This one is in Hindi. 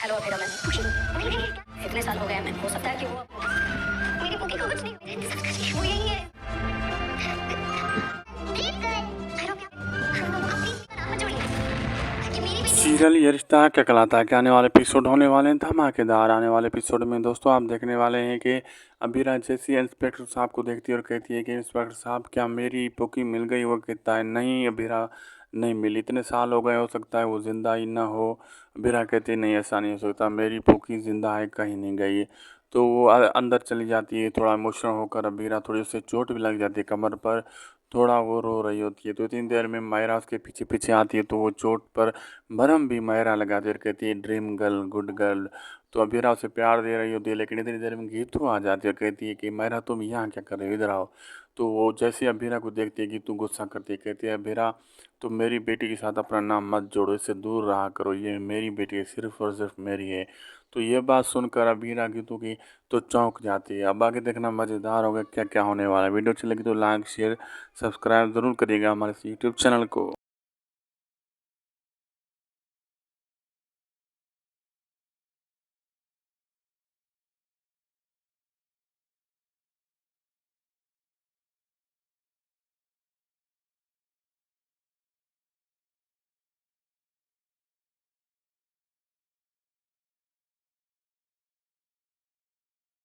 हेलो अभीरा, मैं खुशी इतने साल हो गए मैं, हो सकता है कि वो मेरी बुकी को कुछ नहीं हुआ, वो यही है। हम लोग अपनी तरह मत जोड़िए कि मेरी बेटी सीरियल ये रिश्ता क्या कहलाता है के आने वाले एपिसोड होने वाले हैं धमाकेदार। आने वाले एपिसोड में दोस्तों आप देखने वाले हैं कि अबीरा जैसी इंस्पेक्टर साहब को देखती है और कहती है कि इंस्पेक्टर साहब क्या मेरी पोकी मिल गई। वो कहता है नहीं अबीरा नहीं मिली, इतने साल हो गए, हो सकता है वो ज़िंदा ही ना हो। अबीरा कहती है नहीं ऐसा नहीं हो सकता, मेरी पोकी ज़िंदा है, कहीं नहीं गई। तो वो अंदर चली जाती है थोड़ा इमोशनल होकर। अबीरा थोड़ी उसे चोट भी लग जाती है कमर पर, थोड़ा वो रो रही होती है। तो इतनी देर में मायरा उसके पीछे पीछे आती है तो वो चोट पर मरहम भी मायरा लगा देर कहती है ड्रीम गर्ल गुड गर्ल। तो अबीरा उसे प्यार दे रही होती है लेकिन इतनी देर में गीतू आ जाती है और कहती है कि मायरा तुम यहाँ क्या कर रहे हो, इधर आओ। तो वो जैसे अबीरा को देखती है गीतू गुस्सा करती है, कहती है अबीरा तुम मेरी बेटी के साथ अपना नाम मत जोड़ो, इससे दूर रहा करो, ये मेरी बेटी है, सिर्फ और सिर्फ मेरी है। तो ये बात सुनकर अबीरा गीतू की तो चौंक जाती है। अब आगे देखना मज़ेदार होगा क्या क्या होने वाला है। वीडियो अच्छी लगी तो लाइक शेयर सब्सक्राइब ज़रूर करिएगा हमारे यूट्यूब चैनल को।